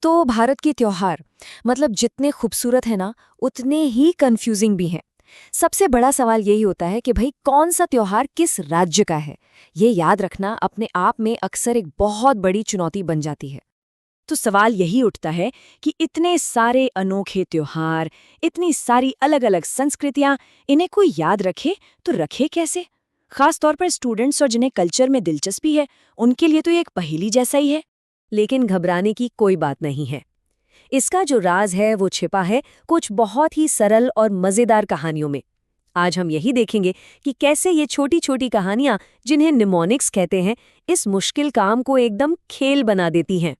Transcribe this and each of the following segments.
तो भारत के त्योहार मतलब जितने खूबसूरत है ना उतने ही कंफ्यूजिंग भी हैं। सबसे बड़ा सवाल यही होता है कि भाई कौन सा त्योहार किस राज्य का है। ये याद रखना अपने आप में अक्सर एक बहुत बड़ी चुनौती बन जाती है। तो सवाल यही उठता है कि इतने सारे अनोखे त्योहार, इतनी सारी अलग अलग संस्कृतियां, इन्हें कोई याद रखे तो रखे कैसे? खास तौर पर स्टूडेंट्स और जिन्हें कल्चर में दिलचस्पी है, उनके लिए तो ये एक पहेली जैसा ही है। लेकिन घबराने की कोई बात नहीं है। इसका जो राज है वो छिपा है कुछ बहुत ही सरल और मजेदार कहानियों में। आज हम यही देखेंगे कि कैसे ये छोटी छोटी कहानियां, जिन्हें निमोनिक्स कहते हैं, इस मुश्किल काम को एकदम खेल बना देती हैं।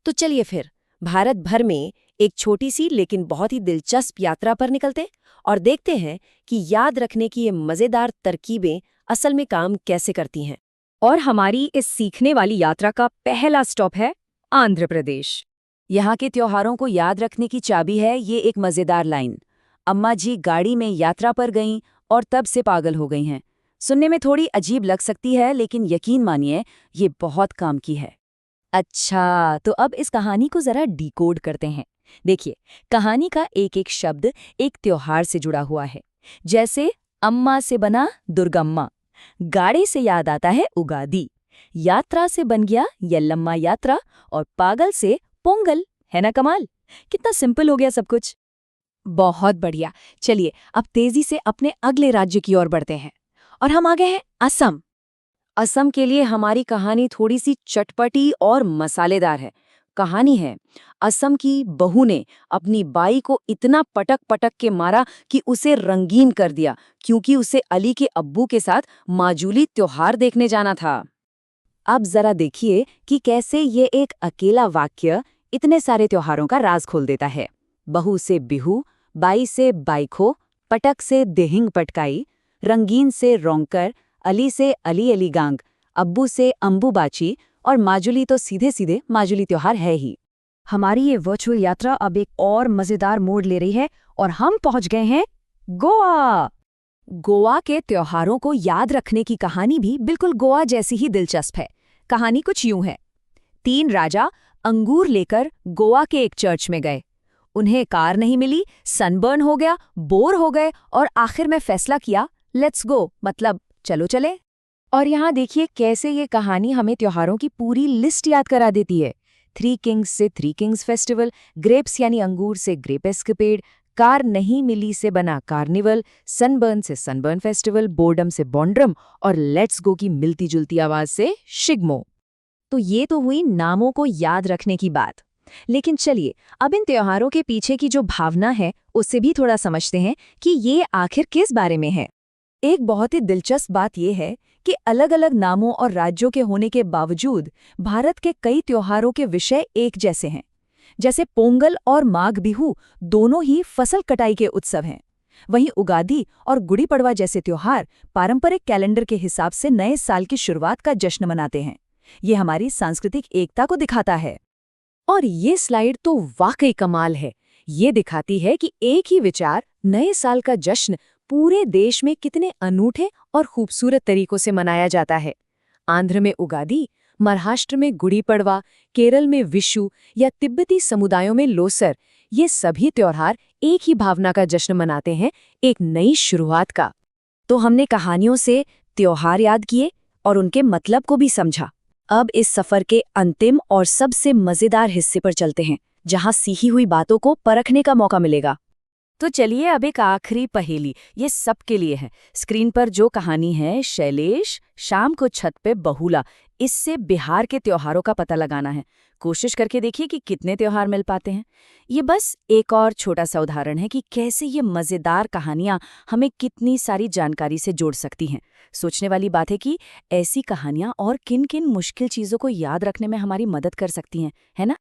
तो चलिए फिर भारत भर में एक छोटी सी लेकिन बहुत ही दिलचस्प यात्रा पर निकलते और देखते हैं कि याद रखने की ये मजेदार तरकीबें असल में काम कैसे करती हैं। और हमारी इस सीखने वाली यात्रा का पहला स्टॉप है आंध्र प्रदेश। यहाँ के त्योहारों को याद रखने की चाबी है ये एक मजेदार लाइन। अम्मा जी गाड़ी में यात्रा पर गईं और तब से पागल हो गई हैं। सुनने में थोड़ी अजीब लग सकती है लेकिन यकीन मानिए ये बहुत काम की है। अच्छा, तो अब इस कहानी को जरा डिकोड करते हैं। देखिए, कहानी का एक एक शब्द एक त्योहार से जुड़ा हुआ है। जैसे अम्मा से बना दुर्गम्मा, गाड़ी से याद आता है उगादी, यात्रा से बन गया यल्लम्मा यात्रा, और पागल से पोंगल। है ना कमाल? कितना सिंपल हो गया सब कुछ। बहुत बढ़िया। चलिए अब तेजी से अपने अगले राज्य की ओर बढ़ते हैं और हम आ गए हैं असम। असम के लिए हमारी कहानी थोड़ी सी चटपटी और मसालेदार है। कहानी है असम की बहू ने अपनी बाई को इतना पटक पटक के मारा कि उसे रंगीन कर दिया, क्योंकि उसे अली के अब्बू के साथ माजूली त्योहार देखने जाना था। अब जरा देखिए कि कैसे ये एक अकेला वाक्य इतने सारे त्योहारों का राज खोल देता है। बहू से बिहू, बाई से बाइखो, पटक से देहिंग पटकाई, रंगीन से रोंकर, अली से अली अली गांग, अब्बू से अम्बुबाची, और माजुली तो सीधे सीधे माजुली त्योहार है ही। हमारी ये वर्चुअल यात्रा अब एक और मजेदार मोड़ ले रही है और हम पहुंच गए हैं गोवा। गोवा के त्योहारों को याद रखने की कहानी भी बिल्कुल गोवा जैसी ही दिलचस्प है। कहानी कुछ यूं है। 3 राजा अंगूर लेकर गोवा के एक चर्च में गए। उन्हें कार नहीं मिली, सनबर्न हो गया, बोर हो गए और आखिर में फैसला किया, लेट्स गो, मतलब चलो चले। और यहाँ देखिए कैसे ये कहानी हमें त्योहारों की पूरी लिस्ट याद करा देती है। 3 किंग्स से 3 किंग्स फेस्टिवल, ग्रेप्स यानी अंगूर से ग्रेप एस्केपेड, कार नहीं मिली से बना कार्निवल, सनबर्न से सनबर्न फेस्टिवल, बोर्डम से बॉन्ड्रम, और लेट्स गो की मिलती जुलती आवाज से शिग्मो। तो ये तो हुई नामों को याद रखने की बात। लेकिन चलिए अब इन त्योहारों के पीछे की जो भावना है उससे भी थोड़ा समझते हैं कि ये आखिर किस बारे में है। एक बहुत ही दिलचस्प बात यह है कि अलग अलग नामों और राज्यों के होने के बावजूद भारत के कई त्योहारों के विषय एक जैसे हैं। जैसे पोंगल और माघ बिहू दोनों ही फसल कटाई के उत्सव हैं। वहीं उगादी और गुड़ी पड़वा जैसे त्योहार पारंपरिक कैलेंडर के हिसाब से नए साल की शुरुआत का जश्न मनाते हैं। ये हमारी सांस्कृतिक एकता को दिखाता है। और ये स्लाइड तो वाकई कमाल है। ये दिखाती है कि एक ही विचार, नए साल का जश्न, पूरे देश में कितने अनूठे और खूबसूरत तरीकों से मनाया जाता है। आंध्र में उगादी, महाराष्ट्र में गुड़ी पड़वा, केरल में विशु या तिब्बती समुदायों में लोसर, ये सभी त्योहार एक ही भावना का जश्न मनाते हैं, एक नई शुरुआत का। तो हमने कहानियों से त्योहार याद किए और उनके मतलब को भी समझा। अब इस सफर के अंतिम और सबसे मजेदार हिस्से पर चलते हैं, जहां सीखी हुई बातों को परखने का मौका मिलेगा। तो चलिए अब एक आखिरी पहेली, ये सबके लिए है। स्क्रीन पर जो कहानी है, शैलेश शाम को छत पे बहुला, इससे बिहार के त्योहारों का पता लगाना है। कोशिश करके देखिए कि कितने त्योहार मिल पाते हैं। ये बस एक और छोटा सा उदाहरण है कि कैसे ये मजेदार कहानियां हमें कितनी सारी जानकारी से जोड़ सकती हैं। सोचने वाली बात है कि ऐसी कहानियां और किन किन मुश्किल चीजों को याद रखने में हमारी मदद कर सकती हैं, है ना?